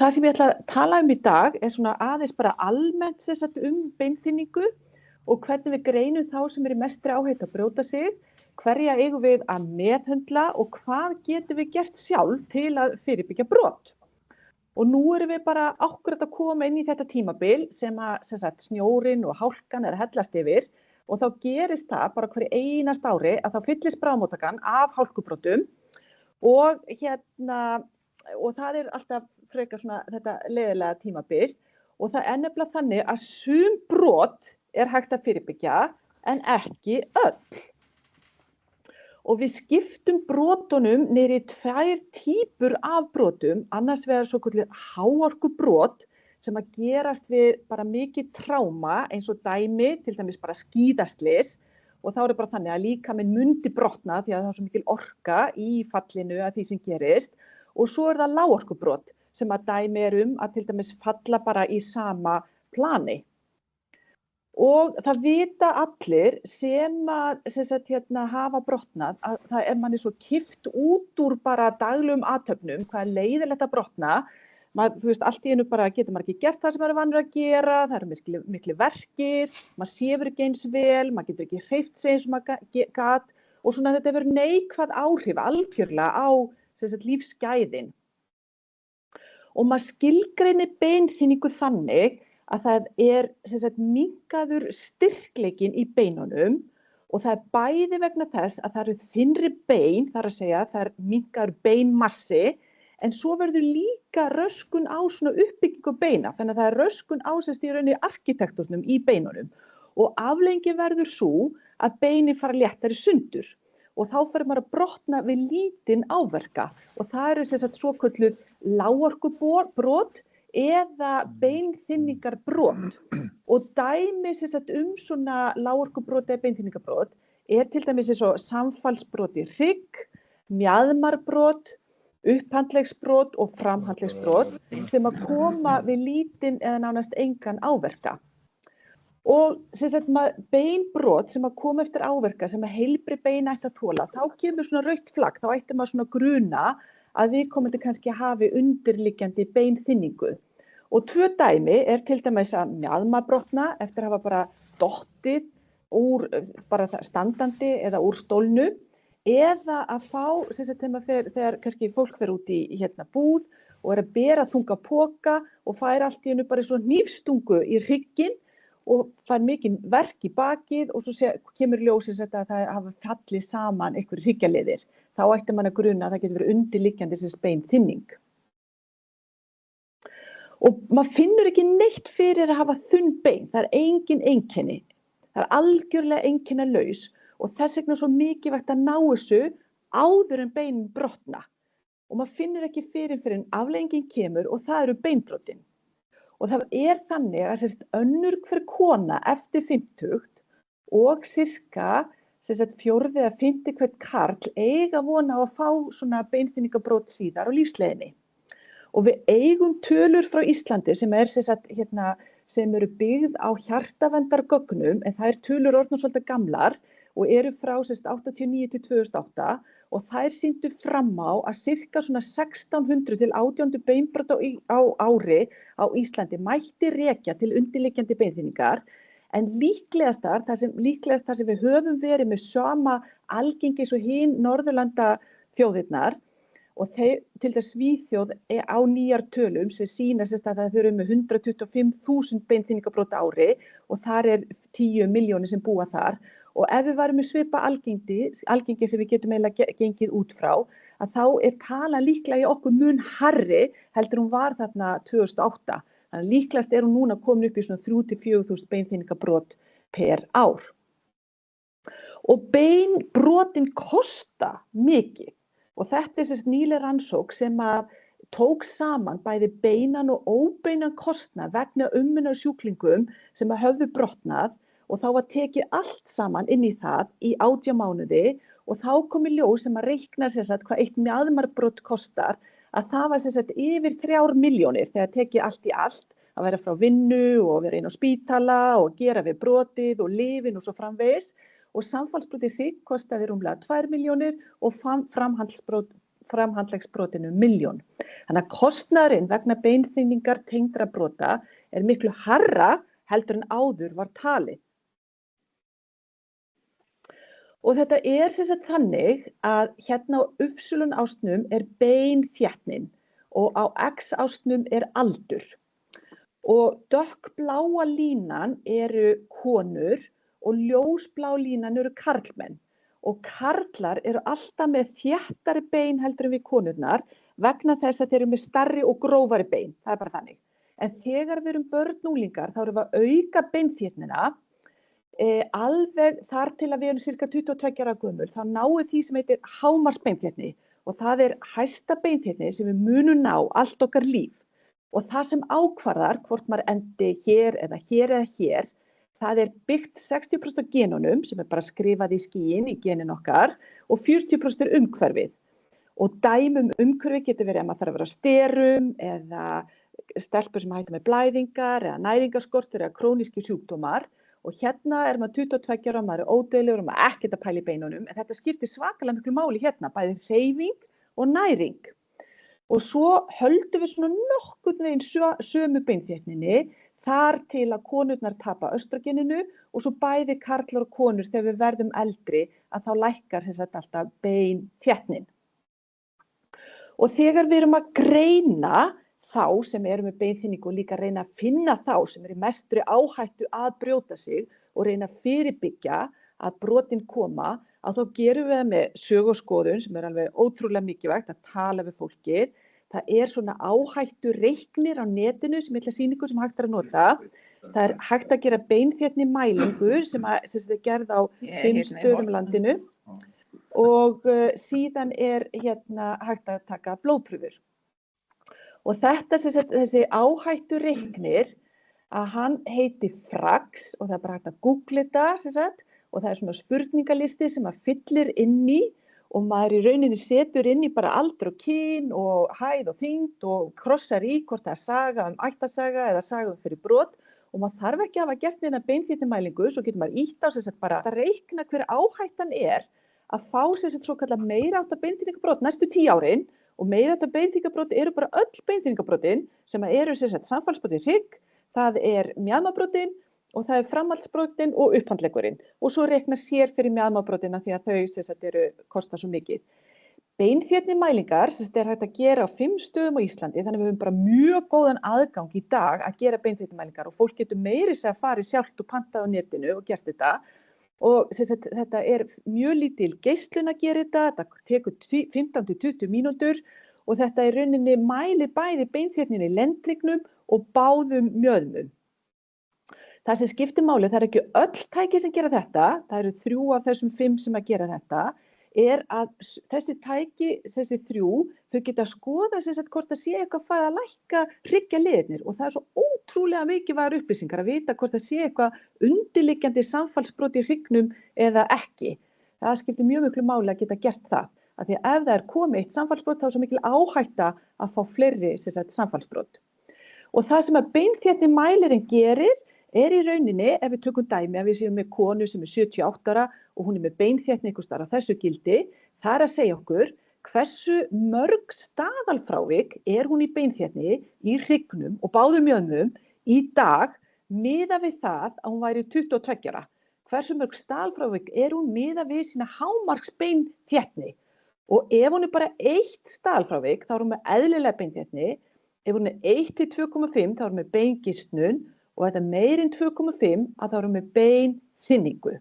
Það sem ég ætla að tala í dag svona aðeins bara almennt sem sagt beinþynningu og hvernig við greinum þá sem í mestri áhættu að brjóta sig, hverja eigum við að meðhöndla og hvað getum við gert sjálf til að fyrirbyggja brot. Og nú erum við bara akkurat að koma inn í þetta tímabil sem sagt, snjórinn og hálkan að hellast yfir og þá gerist það bara hverju einasta ári að þá fyllist bráðamóttakan af hálkubrotum og og það alltaf frekar svona þetta leiðilega tímabil og það nefnilega þannig að sum brot hægt að fyrirbyggja en ekki öll. Og við skiptum brotunum niður í 2 típur af brotum, annars vegar svokölluð háorkubrot sem að gerast við bara mikið tráma eins og dæmi, til dæmis bara skíðaslys og þá bara þannig að líkaminn mundi brotna því að það svo mikil orka í fallinu að því sem gerist og svo það lágorkubrot sem að dæmi að til dæmis falla bara í sama plani. Og það vita allir sem sagt, hafa brotnað að það manni svo kippt út úr bara daglegum athöfnum, hvað leiðilegt að brotna. Allt í einu bara getur maður ekki gert það sem maður vanur að gera, það miklu verkir, maður sefur ekki eins vel, maður getur ekki hreyft sig eins og maður gat og svona þetta hefur neikvæð áhrif algjörlega á sagt, lífsgæðin. Og maður skilgreinir beinþynningu þannig að það sem sagt, minnkaður styrkleikinn í beinunum og það bæði vegna þess að það þynnri bein, þar að segja, það minnkaður beinmassi, en svo verður líka röskun á svona uppbyggingu beina, þannig að það röskun á sem í rauninni arkitektórsnum í beinunum og afleiðingin verður sú að beinin fara léttari sundur og þá fer maður að brotna við lítinn áverka og það sem sagt svokölluð lágorkubrot eða beinþynningarbrot og dæmi sem sagt svona lágorkubrot eða beinþynningarbrot til dæmis eins og samfallsbrot í hrygg, mjaðmarbrot, upphandleggsbrot og framhandleggsbrot sem að koma við lítinn eða nánast engan áverka. Og sem sagt beinbrot sem að koma eftir áverka sem að heilbrigð bein ætti að þola, þá kemur svona rautt flagg, þá ætti maður svona gruna að viðkomandi kannski hafi undirliggjandi beinþynningu. Og 2 dæmi til dæmis að mjaðmabrotna eftir að hafa bara dottið úr bara standandi eða úr stólnu eða að fá, sem sagt þegar kannski fólk fer út í búð og að bera þunga poka og fær allt í einu bara svo hnífstungu í hrygginn og fær mikinn verk í bakið og svo kemur ljósið að það hafa fallið saman einhverjir hryggjarliðir. Þá ætti mann að gruna að það getur verið undirliggjandi sem beinþynning. Og maður finnur ekki neitt fyrir að hafa þunn bein, það engin einkenni. Það algjörlega einkennalaus og þess vegna svo mikilvægt að ná þessu áður en beinin brotna. Og maður finnur ekki fyrir afleiðingin kemur og það eru beinbrotin. Og það þannig að önnur hver kona eftir 50 og sirka 4. eða 5. hvert karl eiga vona á að fá svona beinþynningarbrót síðar á lífsleiðinni. Og við eigum tölur frá Íslandi sem sem eru byggð á hjartaverndargögnum, en það tölur orðnar svolítið gamlar og eru frá 89 til 2008 og þær sýndu fram á að sirka svona 1600 til 1800 beinbrot á ári á Íslandi mætti rekja til undirliggjandi beinþynningar. En líklegast þar sem við höfum verið með sama algengi og hin Norðurlanda þjóðirnar og til þess Svíþjóð á nýjar tölum sem sýna að það eru með 125.000 beinþynningarbrot á ári og þar 10 milljónir sem búa þar. Og ef við varum með svipa algengi sem við getum eiginlega gengið út frá, að þá talan líklega í okkur mun hærri heldur hún var þarna 2008. Þannig að líklegast hún núna komin upp í svona 3.000–4.000 beinþynningarbrot per ár. Og beinbrotin kosta mikið og þetta nýleg rannsókn sem að tók saman bæði beinan og óbeinan kostnað vegna umönnunar sjúklingum sem að höfðu brotnað og þá var tekið allt saman inn í það í 18 mánuði og þá kom í ljós sem að reikna hvað eitt mjaðmarbrot kostar að það var yfir 3 milljónir þegar tekið allt í allt að vera frá vinnu og vera inn á spítala og gera við brotið og lyfin og svo framvegis og samfallsbrot í hrygg kostaði rúmlega 2 milljónir og framhandleggsbrotinu 1 milljón. Þannig að kostnaðurinn vegna beinþynningar tengdra brota miklu hærra heldur en áður var talið. Og þetta sem sagt þannig að hérna á Y-ásnum beinþéttnin og á X-ásnum aldur. Og dökkbláa línan eru konur og ljósblá línan eru karlmenn. Og karlar eru alltaf með þéttari bein heldur en við konurnar vegna þess að þeir eru með stærri og grófari bein. Það bara þannig. En þegar við erum börnunglingar þá erum við að auka beinþéttnina alveg þar til að við erum cirka 22 ára gömul. Þá náum því sem heitir hámarksbeinþéttni og það hæsta beinþéttni sem við munum ná allt okkar líf. Og það sem ákvarðar hvort maður endi hér eða hér, það byggt 60% af genunum sem bara skrifað í skíin í genin okkar og 40% umhverfið. Og dæmi umhverfið getur verið að maður þarf að vera á sterum eða stelpur sem hætta með blæðingar eða næringarskortur eða krónískir sjúkdómar. Og hérna maður 22 ára, maður ódauðlegur og maður ekkert að pæla í beinunum. En þetta skiptir svakalega miklu máli hérna, bæði hreyfing og næring. Og svo höldum við svona nokkurn veginn sömu beinþéttninni þar til að konurnar tapa östrogeninu og svo bæði karlar og konur þegar við verðum eldri að þá lækkar sem sagt alltaf beinþéttnin. Og þegar við erum að greina þá sem eru með beinþynningu og líka reyna að finna þá sem eru í mestri áhættu að brjóta sig og reyna að fyrirbyggja að brotin koma, að þá gerum við það með sögu og skoðun sem alveg ótrúlega mikilvægt að tala við fólkið. Það svona áhættu reiknir á netinu sem ætla sýningu sem hægt að nota. Það hægt að gera beinþéttni mælingu sem gerð á 5 stöðum landinu og síðan hérna hægt að taka blóðprufur. Og þetta þessi áhættu reiknir að hann heitir FRAX og það bara hægt að googla þetta og það svona spurningalisti sem maður fyllir inn í og maður í rauninni setur inn í bara aldur og kyn og hæð og þyngd og krossar í hvort það saga ættasaga eða saga fyrir brot og maður þarf ekki að hafa gert neina beinþéttnimælingu, svo getur maður ítt á bara að reikna hver áhættan að fá svokallað meiriháttar beinþynningarbrot næstu 10 árin. Og meiriháttar beinþynningarbrot eru bara öll beinþynningarbrotin sem eru samfallsbrotin hrygg, það mjaðmabrotin og það framhaldsbrotin og upphandleggurinn. Og svo reikna sér fyrir mjaðmabrotina því að þau kosta svo mikið. Beinþéttnimælingar hægt að gera á 5 stöðum á Íslandi, þannig við höfum bara mjög góðan aðgang í dag að gera beinþéttnimælingar og fólk getur meira að fara sjálft og pantað á netinu og gert þetta. Og þetta mjög lítil geislun að gera þetta tekur 15-20 mínútur og þetta í rauninni mælir bæði beinþéttninni í lendhryggnum og báðum mjöðmum. Það sem skiptir máli, það ekki öll tæki sem gera þetta, það eru 3 af þessum 5 sem að gera þetta, að þessi tæki, þessi 3, þau geta skoða hvort það sé eitthvað fara að lækka hryggjarliðirnir og það svo ótrúlega mikilvægar upplýsingar að vita hvort það sé eitthvað undirliggjandi samfallsbrot í hryggnum eða ekki. Það skiptir mjög miklu máli að geta gert það. Af því að ef það komið eitt samfallsbrot þá svo mikil áhætta að fá fleiri samfallsbrot. Og það sem að beinþéttnimælirinn gerir í rauninni, ef við tökum dæmi að við séum með konu sem 78 ára og hún með beinþéttni einhvers staðar á þessu gildi, það að segja okkur hversu mörg staðalfrávik hún í beinþéttni í hryggnum og báðum mjöðmum í dag miðað við það að hún væri 22 ára. Hversu mörg staðalfrávik hún miðað við sína hámarksbeinþéttni. Og ef hún bara 1 staðalfrávik þá hún með eðlilega beinþéttni, ef hún 1 til 2,5 þá hún með beingistnun og þetta meir en 2,5 að þá erum við beinþynningu.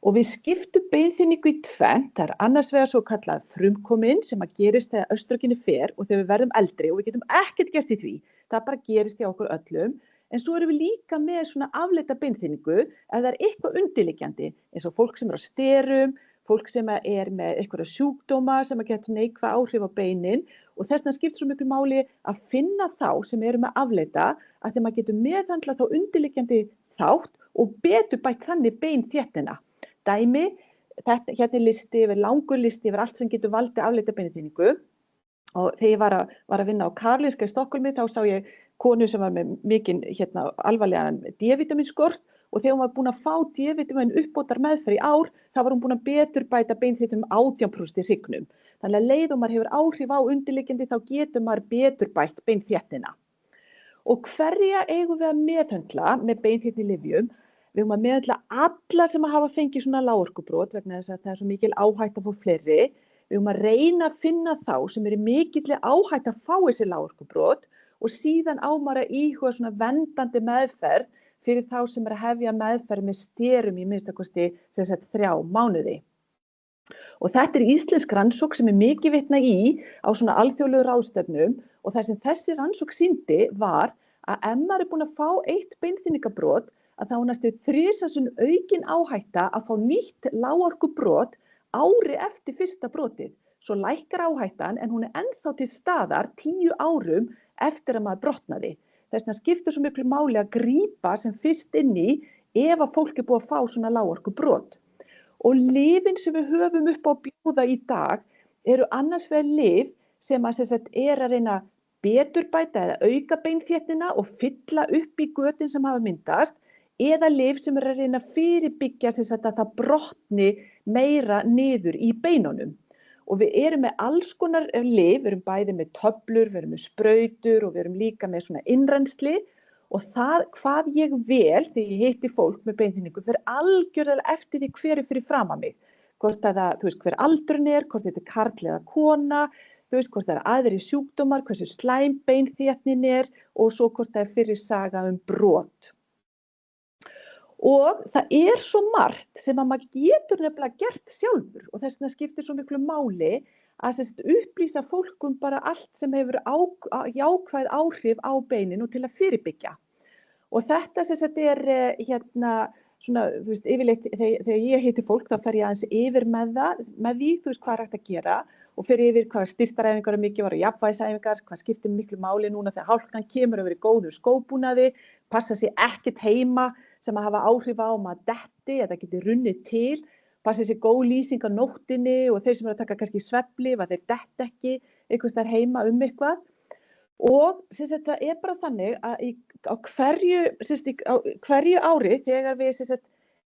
Og við skiptum beinþynningu í 2, það annars vegar svo kallað frumkomin sem að gerist þegar östrogenið fer og þegar við verðum eldri og við getum ekkert gert í því, það bara gerist í okkur öllum. En svo erum við líka með svona afleita beinþynningu ef það eitthvað undirliggjandi, eins og fólk sem á sterum, fólk sem með einhverja sjúkdóma sem að geta neikvæð áhrif á beinin og þess vegna skiptir svo miklu máli að finna þá sem eru með afleita að þegar maður getur meðhandlað þá undirliggjandi þátt og betur bætt þannig beinþéttina. Dæmi, hérna listi yfir langur listi yfir allt sem getur valdið afleita beinþynningu og þegar ég var að vinna á Karolinska í Stokkhólmi þá sá ég konu sem var með mikinn alvarlegan D-vitaminskort og þegar hún var búin að fá D-vitamin uppbótar meðferð í ár, þá var hún búin að betur bæta beinþéttinum 18% í hryggnum. Þannig að leið og maður hefur áhrif á undirliggjandi þá getur maður betur bætt beinþétnina. Og hverja eigum við að meðhöndla með beinþétnilyfjum? Við eigum að meðhöndla alla sem hafa fengið svona lágorkubrot vegna þess að það er svo mikil áhætta að fá fleiri. Við eigum að reyna að finna þá sem eru mikilli áhætta að fá þessi lágorkubrot og síðan á maður að íhuga svona verndandi meðferð fyrir þá sem eru að hefja meðferð með sterum í minnsta kosti 3 mánuði. Og þetta er íslensk rannsókn sem er mikið vitnað í á svona alþjóðlegu ráðstefnum og það sem þessi rannsókn sýndi var að ef maður er búin að fá eitt beinþynningabrot að þá er næstu 3 sinnum aukin áhætta að fá nýtt lágorkubrot ári eftir fyrsta brotið. Svo lækkar áhættan en hún er ennþá til staðar 10 árum eftir að maður brotnaði. Þess vegna skiptir svo miklu máli að grípa sem fyrst inn í ef að fólk er búið að fá svona lágorkubrot. Og lyfin sem við höfum upp á að bjóða í dag eru annars vegar lyf sem að er að reyna beturbæta eða auka beinþétnina og fylla upp í götin sem hafa myndast eða lyf sem er að reyna að fyrirbyggja að það brotni meira niður í beinunum. Og við erum með alls konar lyf, við erum bæði með töflur, við erum með sprautur og við erum líka með svona innrennsli. Og það hvað ég vel þegar ég hitti fólk með beinþynningu fer algjörlega eftir því hver er fyrir framan mig. Hvort að það, hver aldurinn er, hvort þetta er karl eða kona, hvort það er aðrir sjúkdómar, hversu slæm beinþétnin er og svo hvort það er fyrir saga brot. Og það er svo margt sem að maður getur nefnilega gert sjálfur og þess vegna skiptir svo miklu máli að upplýsa fólkum bara allt sem hefur jákvæð áhrif á beinin og til að fyrirbyggja. Og þetta er svona, yfirleitt þegar ég hitti fólk þá fer ég aðeins yfir með því, hvað er hægt að gera og fer yfir hvað styrktaræfingar er mikilvægar og jafnvægisæfingar, hvað skiptir miklu máli núna þegar hálkan kemur að vera í góður skóbúnaði, passa sig ekkert heima sem að hafa áhrif á maður detti eða geti runnið til. Passa sér góð lýsing á nóttinni og þeir sem eru að taka kannski svefnlyf að þeir detta ekki einhvers staðar heima eitthvað. Og það er bara þannig að á hverju ári þegar við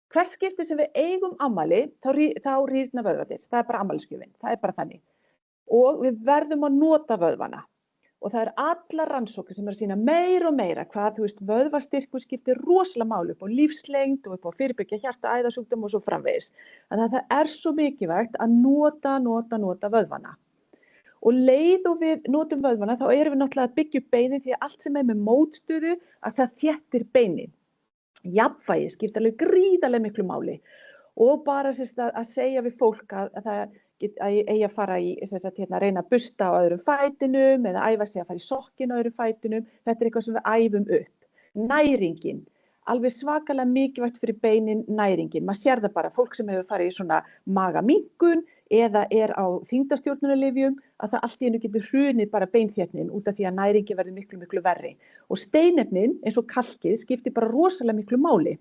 hvert skipti sem við eigum afmæli þá rýrna vöðvarnir. Það er bara afmælisgjöfin, það er bara þannig. Og við verðum að nota vöðvana. Og það er allar rannsóknir sem eru að sýna meira og meira hvað vöðvastyrkur skiptir rosalega máli upp á lífslengd og upp á fyrirbyggja hjarta-æðasjúkdóma og svo framvegis. Þannig að það er svo mikilvægt að nota vöðvana. Og leið og við notum vöðvana þá erum við náttúrulega að byggja upp beinin því að allt sem er með mótstöðu að það þéttir beinin. Jafnvægi skiptir alveg gríðarlega miklu máli. Og bara að segja við fólk að það eigi að fara í reyna að busta á öðrum fætinum eða æfa sig að fara í sokkinn á öðrum fætinum. Þetta er eitthvað sem við æfum upp. Næringin, alveg svakalega mikilvægt fyrir beinin næringin. Maður sér það bara, fólk sem hefur farið í svona magaminnkun eða er á þyngdarstjórnunarlyfjum að það allt í einu getur hrunið bara beinþétnin út af því að næringin verður miklu, miklu verri. Og steinefnin eins og kalkið skiptir bara rosalega miklu máli.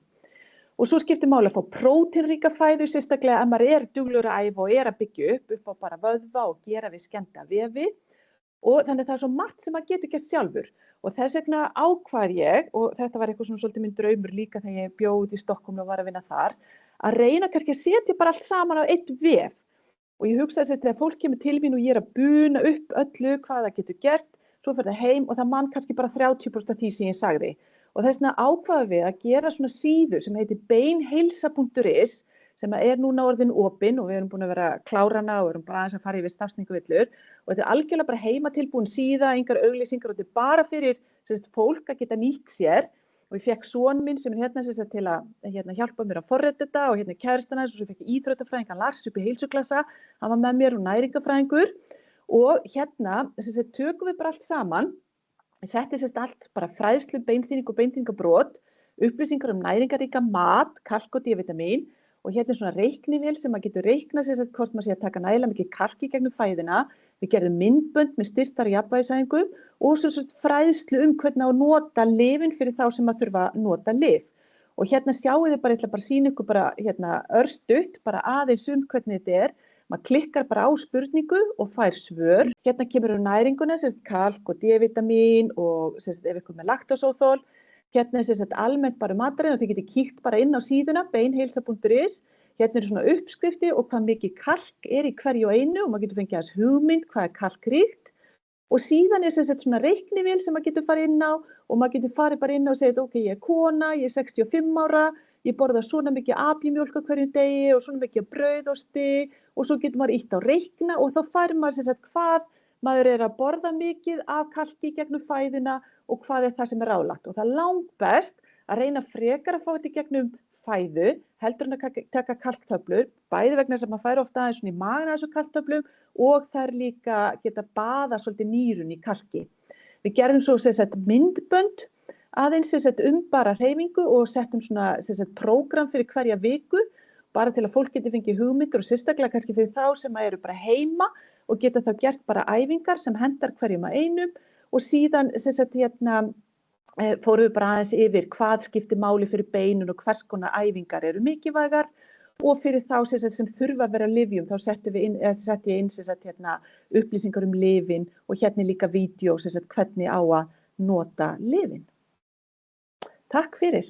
Og svo skiptir máli að fá prótínríka fæðu, sérstaklega ef maður er duglegur að æfa og er að byggja upp á bara vöðva og gera við skemmda vefi. Og þannig að það er svo margt sem maður getur gert sjálfur. Og þess vegna ákvað ég, og þetta var eitthvað svona svolítið minn draumur líka þegar ég bjó í Stokkhólmi og var að vinna þar, að reyna kannski að setja bara allt saman á eitt vef. Og ég hugsaði þegar fólk kemur til mín og ég er að buna upp öllu hvað það getur gert, svo fer það heim og það man kannski bara 30% af því sem ég sagði. Og þess vegna ákvaðum við að gera svona síðu sem heitir beinheilsa.is sem er núna orðin opin og við erum búin að vera að klára hana og erum bara aðeins að fara yfir stafsningavillur. Og þetta er algjörlega bara heimatilbúin síða, engar auglýsingar og þetta er bara fyrir fólk að geta nýtt sér. Og ég fekk son minn sem er hérna til að hjálpa mér að forrita þetta og hérna kærastan hans og svo fekk ég íþróttafræðingan Lars upp í heilsuklassa. Hann var með mér og næringafræðingur og hérna tökum við bara allt saman. Ég setti allt bara fræðslu, beinþynning og beinþynningabrot, upplýsingar næringaríka mat, kalk og D-vitamin og hérna er svona reiknivél sem maður getur reiknað hvort maður sé að taka nægilega mikið kalk í gegnum fæðina. Við gerðum myndbönd með styrktar jafnvægisæfingu og svo fræðslu hvernig á að nota lyfin fyrir þá sem maður þurfa að nota lyf. Og hérna sjáu þið bara, ég ætla bara að sýna ykkur bara hérna örstutt, bara aðeins hvernig þetta er. Maður klikkar bara á spurningu og fær svör. Hérna kemur næringuna, kalk og D-vitamin og ef ykkur með laktósóþol. Hérna er almennt bara matarinn og þið getið kíkt bara inn á síðuna, beinheilsa.is. Hérna eru svona uppskrifti og hvað mikið kalk í hverju og einu og maður getur fengið aðeins hugmynd hvað kalkríkt. Og síðan sem sagt svona reiknivél sem maður getur farið inn á og maður getur farið bara inn á og segið, ok, ég kona, ég 65 ára, ég borða svona mikið apjumjólk á hverjum degi og svona mikið brauðosti og svo getur maður ítt á reikna og þá fær maður sem sagt hvað maður að borða mikið af kalki gegnum fæðuna og hvað það sem ráðlagt. Og það langbest að reyna frekar að fá þetta gegnum fæðu, heldur en að taka kalktöflur, bæði vegna sem maður fær ofta aðeins svona í magan af þessu kalktöflum og þær líka geta baða svolítið nýrun í kalki. Við gerum svo sem sagt myndbönd aðeins sem sagt bara hreyfingu og settum svona sem sagt prógram fyrir hverja viku, bara til að fólk geti fengið hugmyndir og sérstaklega kannski fyrir þá sem eru bara heima og geta þá gert bara æfingar sem hendar hverjum að einum og síðan sem sagt fórum við bara aðeins yfir hvað skiptir máli fyrir beinun og hvers konar æfingar eru mikilvægar og fyrir þá sem þurfa að vera á lyfjum þá setti ég inn sem sagt upplýsingar lyfin og hérna líka vídeó sem sagt hvernig á að nota lyfin. Takk fyrir.